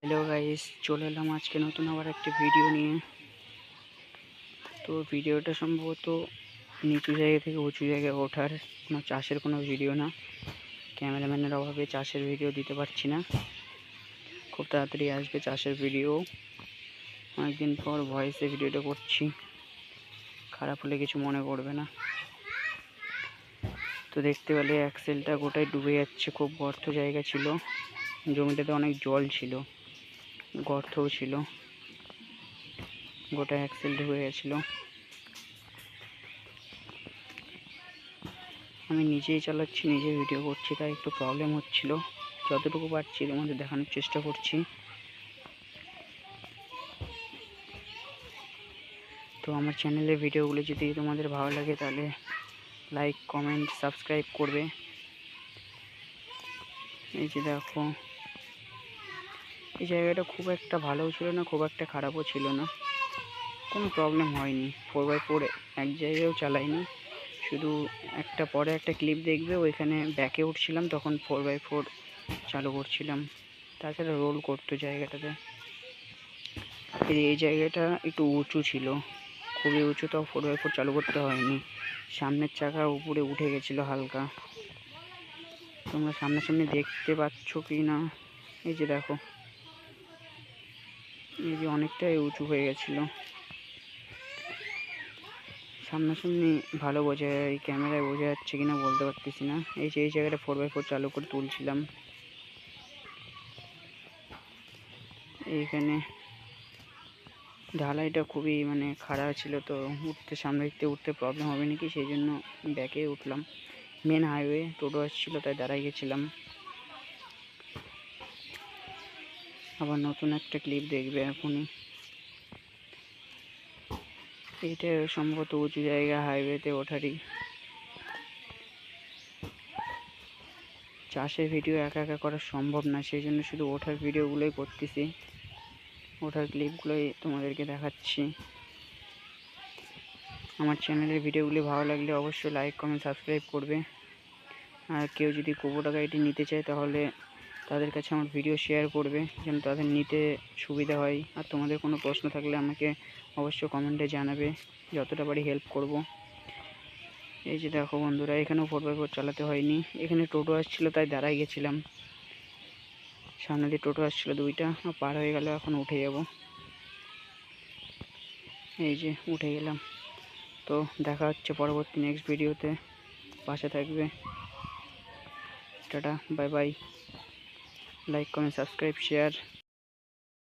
Hello guys, চলে এলাম আজকে নতুন আবার একটি ভিডিও নিয়ে। তো ভিডিওটা সম্ভবত নিচু জায়গা থেকে উঁচু জায়গায় ওঠার কোনো চাষের কোনো ভিডিও না। ক্যামেরাম্যানের অভাবে চাষের ভিডিও দিতে পারছি না। খুব তাড়াতাড়ি আসবে চাষের ভিডিও। অনেকদিন পর ভয়েসে ভিডিওটা করছি, খারাপ হলে কিছু মনে করবে না। তো দেখতে পেলে অ্যাক্সেলটা গোটায় ডুবে যাচ্ছে। খুব গর্ত জায়গা ছিল, জমিটাতে অনেক জল ছিল, গর্তও ছিল, গোটা অ্যাক্সেল ডুবে গেছিলো। আমি নিজেই চালাচ্ছি, নিজে ভিডিও করছি, তাই একটু প্রবলেম হচ্ছিল। যতটুকু পারছি তোমাদের দেখানোর চেষ্টা করছি। তো আমার চ্যানেলের ভিডিওগুলো যদি তোমাদের ভালো লাগে তাহলে লাইক, কমেন্ট, সাবস্ক্রাইব করবে। এই যে দেখো, এই জায়গাটা খুব একটা ভালোও ছিল না, খুব একটা খারাপও ছিল না, কোনো প্রবলেম হয়নি। 4x4 এক জায়গায়ও চালাইনি, শুধু একটা পরে একটা ক্লিপ দেখবে, ওইখানে ব্যাকে উঠছিলাম তখন 4x4 চালু করছিলাম। তাছাড়া রোল করতো জায়গাটাতে। এই জায়গাটা একটু উঁচু ছিল, খুবই উঁচু, তাও 4x4 চালু করতে হয়নি। সামনের চাকা উপরে উঠে গেছিলো হালকা। তোমরা সামনাসামনি দেখতে পাচ্ছ কি না? এই যে দেখো, এই যে অনেকটাই উঁচু হয়ে গেছিলো। সামনাসামনি ভালো বোঝা যায়, এই ক্যামেরায় বোঝা যাচ্ছে কিনা বলতে পারতেছি না। এই যে এই জায়গাটা 4x4 চালু করে তুলছিলাম। এইখানে ঢালাইটা খুবই খাড়া ছিল, তো সামনে দিকতে উঠতে প্রবলেম হবে নাকি সেই জন্য ব্যাকে উঠলাম। মেন হাইওয়ে, টোটো আসছিলো তাই দাঁড়াই গেছিলাম। আবার নতুন একটা ক্লিপ দেখবে এখনই। এইটা সম্ভবত উঁচু জায়গা, হাইওয়েতে ওঠারই। চাষের ভিডিও একা একা করা সম্ভব না, সেই জন্য শুধু ওঠার ভিডিওগুলোই করতেছি, ওঠার ক্লিপগুলোই তোমাদেরকে দেখাচ্ছি। আমার চ্যানেলের ভিডিওগুলি ভালো লাগলে অবশ্যই লাইক, কমেন্ট, সাবস্ক্রাইব করবে। আর কেউ যদি কুবোটা গাড়িটি নিতে চায় তাহলে তাদের কাছে আমার ভিডিও শেয়ার করবে, যেন তাদের নিতে সুবিধা হয়। আর তোমাদের কোনো প্রশ্ন থাকলে আমাকে অবশ্যই কমেন্টে জানাবে, যতটা পারি হেল্প করব। এই যে দেখো বন্ধুরা, এখানেও 4x4 চালাতে হয়নি। এখানে টোটো আসছিলো তাই দাঁড়াই গেছিলাম। সামনে দিয়ে টোটো আসছিলো দুইটা, পার হয়ে গেল, এখন উঠে যাব। এই যে উঠে গেলাম। তো দেখা হচ্ছে পরবর্তী নেক্সট ভিডিওতে, পাশে থাকবে। Tata, bye bye. Like, comment, subscribe, share.